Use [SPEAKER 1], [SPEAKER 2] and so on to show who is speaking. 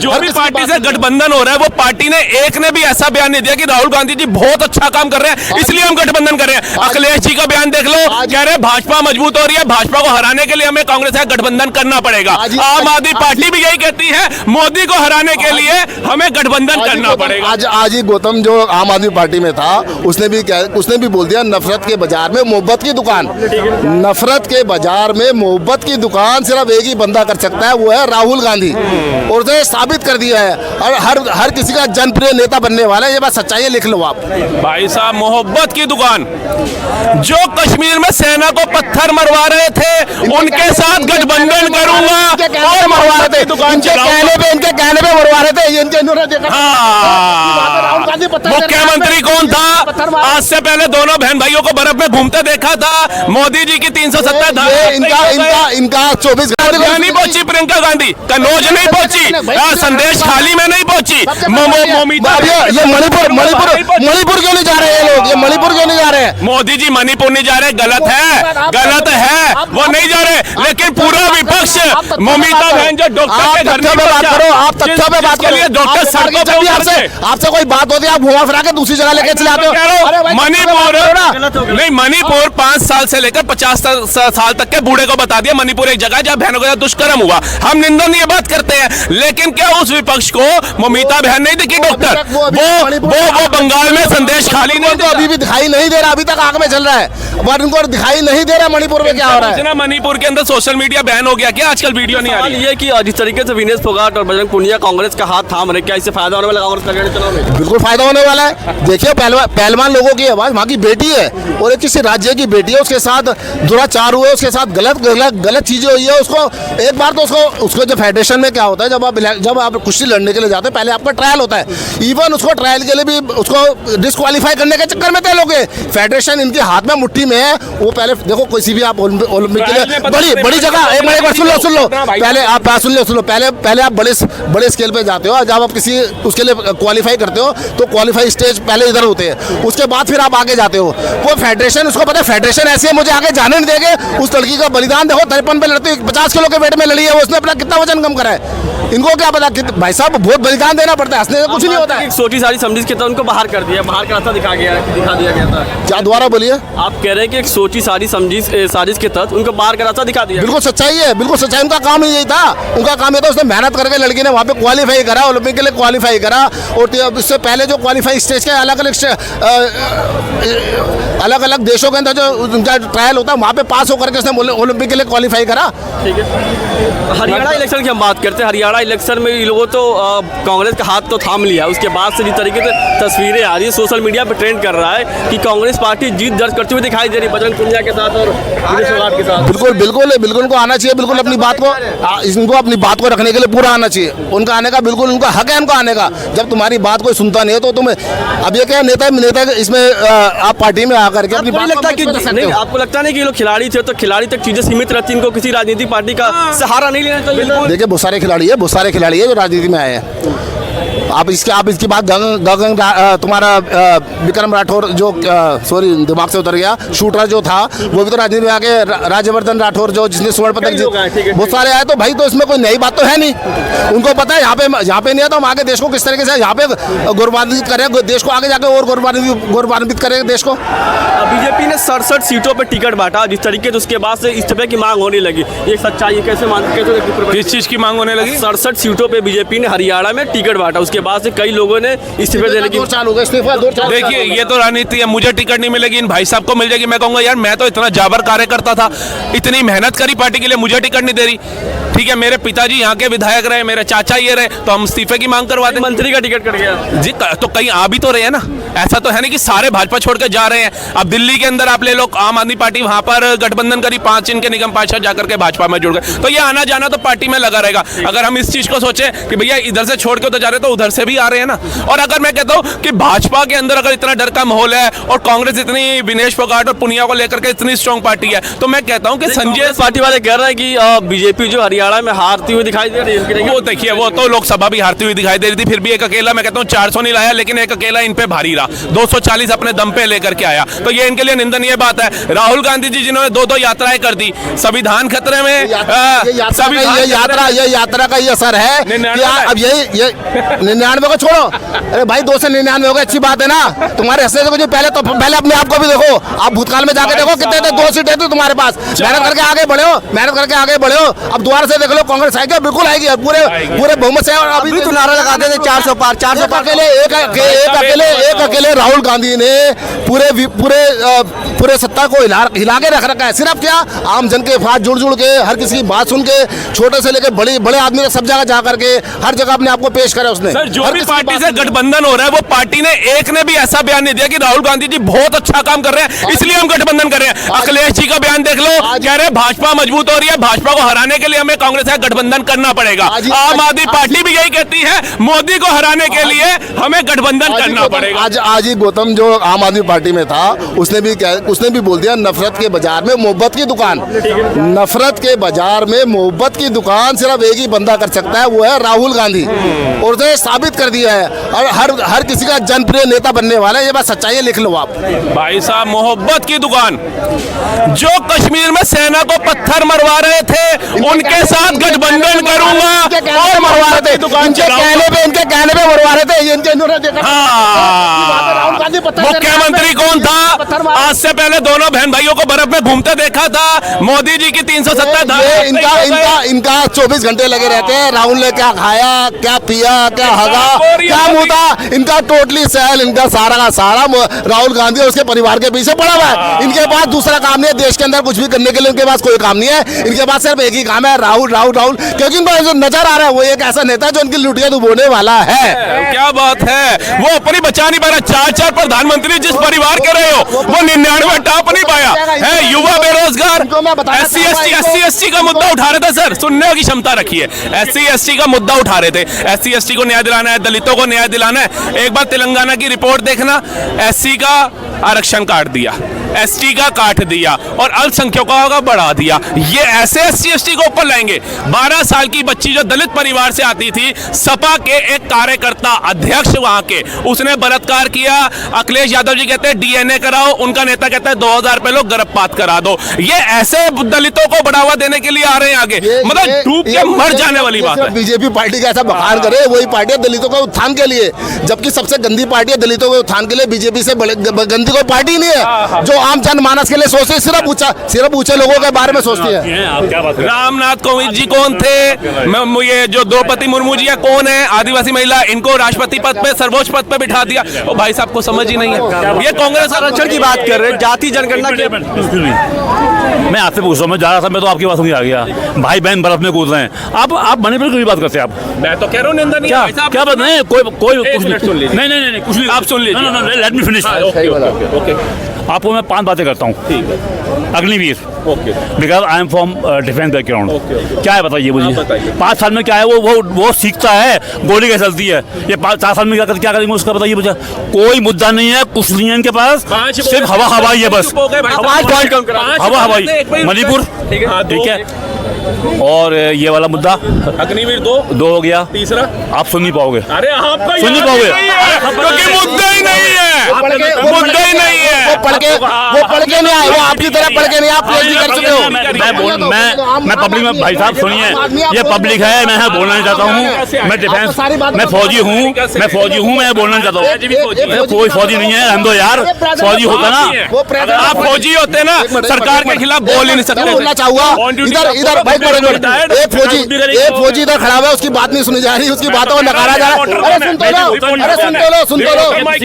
[SPEAKER 1] जो भी पार्टी से गठबंधन हो रहा है वो पार्टी ने एक ने भी ऐसा बयान नहीं दिया कि राहुल गांधी जी बहुत अच्छा काम कर रहे हैं इसलिए हम गठबंधन कर रहे हैं। अखिलेश जी का बयान देख लो, कह रहे हैं भाजपा मजबूत हो रही है, भाजपा को हराने के लिए हमें कांग्रेस से गठबंधन करना पड़ेगा। आम आदमी पार्टी भी यही कहती है, मोदी को हराने के लिए हमें गठबंधन करना पड़ेगा।
[SPEAKER 2] आज ही गौतम जो आम आदमी पार्टी में था उसने भी बोल दिया नफरत के बाजार में मोहब्बत की दुकान। नफरत के बाजार में मोहब्बत की दुकान सिर्फ एक ही बंदा कर सकता है, वो है राहुल गांधी। और उसे साबित कर दिया है और हर किसी का जनप्रिय नेता बनने वाला है। ये बात सच्चाई है, लिख लो आप।
[SPEAKER 1] भाई साहब, मोहब्बत की दुकान, जो कश्मीर में सेना को पत्थर मरवा रहे थे उनके साथ गठबंधन करूंगा और मरवा रहे थे, दुकान
[SPEAKER 2] इनके कहने पे मरवा रहे थे। इन्होंने देखा
[SPEAKER 1] मुख्यमंत्री कौन था? आज से पहले दोनों बहन भाइयों को बर्फ में घूमते देखा था। मोदी जी की 370
[SPEAKER 2] इनका 24
[SPEAKER 1] नहीं पहुंची, प्रियंका गांधी कन्नौज नहीं पहुंची, संदेश खाली में नहीं पहुंची।
[SPEAKER 2] ये मणिपुर क्यों नहीं जा रहे हैं लोग? ये मणिपुर क्यों नहीं जा रहे हैं?
[SPEAKER 1] मोदी जी मणिपुर नहीं जा रहे, गलत है, वो नहीं जा रहे। लेकिन पूरा विपक्ष, ममता बहन जो डॉक्टर के घर में
[SPEAKER 2] बात करो, आप तथ्यों पे बात करो।
[SPEAKER 1] डॉक्टर सड़कों पे
[SPEAKER 2] आपसे कोई बात होती है आप घुमा फिरा के दूसरी जगह लेके चले आते हो।
[SPEAKER 1] मणिपुर 5 साल से लेकर 50 साल तक के बूढ़े को बता दिया मणिपुर एक जगह जहाँ बहनों के साथ दुष्कर्म हुआ। हम निंदनीय बात करते हैं, लेकिन क्या उस विपक्ष को ममता बहन नहीं दिखी डॉक्टर? वो बंगाल में संदेश खाली नहीं,
[SPEAKER 2] तो अभी भी दिखाई नहीं दे रहा, अभी तक आग में चल रहा है, पर उनको दिखाई नहीं दे रहा मणिपुर में क्या हो रहा है।
[SPEAKER 1] मणिपुर के अंदर सोशल मीडिया बैन हो गया क्या? आजकल वीडियो नहीं आ रही
[SPEAKER 3] है कि जिस तरीके से विनेश फोगाट और बजरंग पुनिया कांग्रेस का हाथ थाम रहे, क्या इससे फायदा होने वाला कांग्रेस का चुनाव में?
[SPEAKER 2] बिल्कुल फायदा होने वाला है। देखिए पहलवान लोगों की आवाज, वहाँ की बेटी है और एक किसी राज्य की बेटी है, उसके साथ दुराचार हुए, उसके साथ गलत चीजें हुई है। उसको एक बार तो उसको जो फेडरेशन में क्या होता है, जब आप कुश्ती लड़ने के लिए जाते हैं पहले आपका ट्रायल होता है। इवन उसको ट्रायल के लिए भी उसको डिस्क्वालीफाई करने के चक्कर में थे लोग। फेडरेशन इनके हाथ में मुट्ठी में है। वो पहले देखो किसी भी आप ओलंपिक के लिए बड़ी जगह, एक बार सुन लो पहले आप सुन लो पहले आप बड़े स्केल पे जाते हो। जब आप किसी उसके लिए क्वालिफाई करते हो तो क्वालिफाई स्टेज पहले इधर होते हैं, उसके बाद फिर आप आगे जाते हो। वो फेडरेशन, उसको पता है फेडरेशन ऐसी है, मुझे आगे जाने नहीं देंगे। उस लड़की का बलिदान देखो, 53 पे लड़ती 50 किलो के वेट में लड़ी है, उसने अपना कितना वजन कम करा है। इनको क्या पता कि भाई साहब बहुत बलिदान देना पड़ता है, हंसने से कुछ नहीं होता है।
[SPEAKER 3] छोटी सारी समझी के तहत उनको बाहर कर दिया, बाहर का रास्ता दिखा दिया गया था।
[SPEAKER 2] क्या दोबारा बोलिए?
[SPEAKER 3] आप कह रहे हैं कि एक सोची सारी साजिश के तहत उनको बाहर का रास्ता दिखा दिया।
[SPEAKER 2] बिल्कुल सच्चाई है, बिल्कुल सच्चाई। उनका काम ही यही था, उनका काम ये था, उसने मेहनत करके लड़की ने वहाँ पे क्वालिफाई करा, ओलंपिक के लिए क्वालिफाई करा। और इससे पहले जो क्वालिफाई स्टेज के अलग अलग देशों के अंदर जो उनका ट्रायल होता है वहाँ पे पास होकर के उसने ओलंपिक के लिए क्वालिफाई करा।
[SPEAKER 3] ठीक है, हरियाणा इलेक्शन की हम बात करते हैं। हरियाणा इलेक्शन में लोगों तो कांग्रेस का हाथ तो थाम लिया, उसके बाद से जिस तरीके से तस्वीरें आ रही है, सोशल मीडिया पे ट्रेंड कर रहा है कि कांग्रेस पार्टी जीत दर्ज करती हुई दिखाई दे रही है बजरंग पुनिया के साथ और विनेश फोगाट के साथ।
[SPEAKER 2] बिल्कुल उनको आना चाहिए, बिल्कुल अपनी बात को रखने के लिए पूरा आना चाहिए। उनका आने का बिल्कुल उनका हक है, उनका आने का। जब तुम्हारी बात कोई सुनता नहीं है तो तुम्हें अब ये क्या नेता इसमें आप पार्टी में आकर के अपनी बात
[SPEAKER 3] लगता है कि नहीं, आपको लगता नहीं कि ये लोग खिलाड़ी थे तो खिलाड़ी तक चीजें सीमित रहती, इनको किसी राजनीतिक पार्टी का सहारा नहीं लेना चाहिए?
[SPEAKER 2] देखिए बहुत सारे खिलाड़ी है जो राजनीति में आए हैं। आप इसकी बात तुम्हारा विक्रम राठौर जो सॉरी दिमाग से उतर गया, शूटर जो था वो भी तो राजनीति में आके, राज्यवर्धन राठौर जो जिसने स्वर्ण पदक बहुत सारे आए। तो भाई तो इसमें कोई नई बात तो है नहीं, उनको पता है यहाँ पे नहीं है तो हम आगे देश को किस तरीके से यहाँ पे गौरवान्वित करें, देश को आगे जाके और गौरवान्वित करें देश को।
[SPEAKER 3] बीजेपी ने 67 सीटों पर टिकट बांटा जिस तरीके से, उसके बाद से इस्तीफे की मांग होने लगी। ये सच्चाई है, कैसे
[SPEAKER 1] किस चीज की मांग होने लगी?
[SPEAKER 3] 67 सीटों पे बीजेपी ने हरियाणा में टिकट बांटा, उसके बाद से कई लोगों ने इस्तीफे देने की।
[SPEAKER 1] देखिए ये तो राजनीति है, मुझे टिकट नहीं मिलेगी, इन भाई साहब को मिल जाएगी। मैं कहूंगा यार मैं तो इतना जाबर कार्यकर्ता था, इतनी मेहनत करी पार्टी के लिए, मुझे टिकट नहीं दे रही। ठीक है, मेरे पिताजी यहाँ के विधायक रहे, मेरे चाचा ये रहे, तो हम इस्तीफे की मांग करवा दें।
[SPEAKER 3] मंत्री का टिकट कट गया
[SPEAKER 1] जी, तो कहीं आ भी तो रहे हैं ना, ऐसा तो है नहीं कि सारे भाजपा छोड़ के जा रहे हैं। अब दिल्ली के अंदर आप ले लो, आम आदमी पार्टी वहां पर गठबंधन करी, 5 इनके निगम पार्षद जाकर के भाजपा में जुड़ गए, तो ये आना जाना तो पार्टी में लगा रहेगा। अगर हम इस चीज को सोचे कि भैया इधर से छोड़ के उधर जा रहे हैं तो उधर से भी आ रहे हैं ना। और अगर मैं कहता हूं कि भाजपा के अंदर अगर इतना डर का माहौल है और कांग्रेस इतनी विनेश फोगाट और पुनिया को लेकर के इतनी स्ट्रॉन्ग पार्टी है, तो मैं कहता हूं कि संजय
[SPEAKER 3] पार्टी वाले कह रहे हैं कि बीजेपी जो हरियाणा में हारती हुई दिखाई दे रही है।
[SPEAKER 1] वो देखिए, वो तो लोकसभा भी हारती हुई दिखाई दे रही थी, फिर भी एक अकेला, मैं कहता हूँ 400 नहीं लाया, लेकिन एक अकेला इन पे भारी रहा। मिला, 240 अपने दम पे लेकर के आया। तो ये इनके लिए निंदनीय बात है। राहुल गांधी जी जिन्होंने 2-2 यात्राएं कर दी, संविधान खतरे में,
[SPEAKER 2] ये यात्रा का ये असर है कि अब ये 99 को छोड़ो, अरे भाई 2 से 99 हो गए, अच्छी बात है ना। तुम्हारे हंसने से कुछ पहले तो पहले अपने आप को भी देखो, आप भूतकाल में जाके देखो कितने थे, 2 सीटें थी तुम्हारे पास, मेहनत करके आगे बढ़े हो, मेहनत करके आगे बढ़े हो। अब दोबारा से देख लो, कांग्रेस आएगी, बिल्कुल आएगी, पूरे बहुमत से। और अभी तो नारा लगाते थे 400 पार, 400 पार। एक अकेले राहुल गांधी ने पूरे सत्ता को हिला के रख रखा है। सिर्फ क्या, आम जन के साथ जुड़ के, हर किसी की बात सुन के, छोटे से लेकर बड़े आदमी सब जगह जा करके हर जगह अपने आप को पेश करा उसने।
[SPEAKER 1] सर, जो भी पार्टी से गठबंधन हो रहा है, वो पार्टी ने एक ने भी ऐसा बयान नहीं दिया कि राहुल गांधी जी बहुत अच्छा काम कर रहे हैं इसलिए हम गठबंधन कर रहे हैं। अखिलेश जी का बयान देख लो, कह रहे भाजपा मजबूत हो रही है, भाजपा को हराने के लिए हमें कांग्रेस से गठबंधन करना पड़ेगा। आम आदमी पार्टी भी यही कहती है, मोदी को हराने के लिए हमें गठबंधन करना पड़ेगा।
[SPEAKER 2] आज ही गौतम जो आम आदमी पार्टी में था, उसने भी बोल दिया, नफरत के बाजार में मोहब्बत की दुकान, नफरत के बाजार में मोहब्बत की दुकान सिर्फ एक ही बंदा कर सकता है, वो है राहुल गांधी। और उसने साबित कर दिया है, और हर किसी का जनप्रिय नेता बनने वाला है। ये बात सच्चाई है, लिख लो आप।
[SPEAKER 1] भाई साहब, मोहब्बत की दुकान, जो कश्मीर में सेना को पत्थर मरवा रहे थे, उनके साथ गठबंधन करूंगा और मरवा रहे थे,
[SPEAKER 2] इनके कहने पे मरवा रहे थे। इन्होंने देखा
[SPEAKER 1] मुख्यमंत्री कौन था? आज से पहले दोनों बहन भाइयों को बर्फ में घूमते देखा था। मोदी जी की 370 था।
[SPEAKER 2] इनका 24 घंटे लगे रहते हैं। राहुल ने क्या खाया, क्या पिया, क्या हगा, क्या मुदा, इनका टोटली सेल, इनका सारा का सारा राहुल गांधी और उसके परिवार के पीछे पड़ा हुआ है। इनके पास दूसरा काम नहीं है, देश के अंदर कुछ भी करने के लिए इनके पास कोई काम नहीं है। इनके पास सिर्फ एक ही काम है, राहुल राहुल राहुल, क्योंकि इनको जो नजर आ रहा है वो एक ऐसा नेता है जो इनकी लुटिया डुबोने वाला है।
[SPEAKER 1] क्या बात है, वो अपनी बचा नहीं पा रहा। 4 प्रधानमंत्री जिस परिवार के रहे हो, वो 99 टॉप नहीं पाया है। युवा बेरोजगार, SC ST का मुद्दा उठा रहे थे। सर, सुनने की क्षमता रखिए, SC ST का मुद्दा उठा रहे थे। SC ST को न्याय दिलाना है, दलितों को न्याय दिलाना है। एक बार तेलंगाना की रिपोर्ट देखना, SC का आरक्षण काट दिया, ST का काट दिया और अल्पसंख्यकों का बढ़ा दिया। ये ऐसे SC ST को ऊपर लाएंगे। 12 साल की बच्ची जो दलित परिवार से आती थी, सपा के एक कार्यकर्ता अध्यक्ष वहां के, उसने बलात्कार किया। अखिलेश यादव जी कहते हैं DNA कराओ, उनका नेता कहता है 2000 रुपए लो, गर्भपात करा दो। ये ऐसे दलितों को बढ़ावा देने के लिए आ रहे हैं आगे, मतलब डूब के मर जाने वाली बात है।
[SPEAKER 2] बीजेपी पार्टी का ऐसा बखान करे, वही पार्टी है दलितों के उत्थान के लिए, जबकि सबसे गंदी पार्टी है दलितों के उत्थान के लिए। बीजेपी से गंदी कोई पार्टी नहीं है जो आम जनमानस के लिए सोचती है, सिर्फ ऊंचे लोगों के बारे में सोचती है।
[SPEAKER 4] आप क्या बात
[SPEAKER 1] रामनाथ कोविंद जी कौन थे? ये जो द्रौपदी मुर्मू जी कौन है? आदिवासी महिला, इनको राष्ट्रपति पद पे, सर्वोच्च पद पे बिठा दिया। ओ भाई साहब को समझ ही नहीं है। ये कांग्रेस आरक्षण की बात कर रहे हैं, जाति जनगणना की।
[SPEAKER 4] मैं आपसे पूछ रहा हूँ, मैं जा रहा था, मैं तो आपकी बात समझ आ गया। भाई बहन बर्फ में कूद रहे हैं, आप मणिपुर की बात करते हैं। आप
[SPEAKER 1] मैं तो कह रहा हूँ निंदा नहीं
[SPEAKER 4] क्या
[SPEAKER 1] है।
[SPEAKER 4] क्या बात नहीं, कोई कुछ
[SPEAKER 1] नहीं,
[SPEAKER 4] कुछ नहीं,
[SPEAKER 1] आप सुन लीजिए।
[SPEAKER 4] Let me finish. आपको मैं 5 बातें करता हूँ।
[SPEAKER 1] ठीक है,
[SPEAKER 4] Agniveer, because I am from defence background. क्या है बताइए मुझे? 5 साल में क्या है वो सीखता है, गोली कैसे चलती है। ये 4 साल में क्या करेंगे उसका बताइए मुझे। कोई मुद्दा नहीं है, कुछ नहीं है इनके पास, सिर्फ हवा हवाई है बस। हवा हवाई मणिपुर, ठीक है। और ये वाला मुद्दा
[SPEAKER 1] अग्निवीर 2
[SPEAKER 4] हो गया।
[SPEAKER 1] तीसरा
[SPEAKER 4] आप सुन नहीं पाओगे,
[SPEAKER 1] अरे आपका
[SPEAKER 4] सुन नहीं पाओगे,
[SPEAKER 1] क्योंकि मुद्दा ही नहीं है, मुद्दा ही नहीं है।
[SPEAKER 2] वो पढ़ के नहीं आए, वो आपकी तरह पढ़ के नहीं, आप PhD कर चुके हो।
[SPEAKER 4] मैं पब्लिक में, भाई साहब सुनिए, ये पब्लिक है, मैं बोलना नहीं चाहता हूँ। मैं डिफेंस, मैं फौजी हूँ, मैं बोलना नहीं चाहता हूँ। कोई फौजी नहीं है, हम दो यार, फौजी होता ना,
[SPEAKER 1] आप फौजी होते ना, सरकार के खिलाफ बोल ही नहीं सकते।
[SPEAKER 2] बोलना चाहूंगा, इधर एक फौजी इधर खड़ा हुआ है, उसकी बात नहीं सुनी जा रही, उसकी बातों को नकारा जा रहा है। अरे सुन तो लो, सुन तो लो।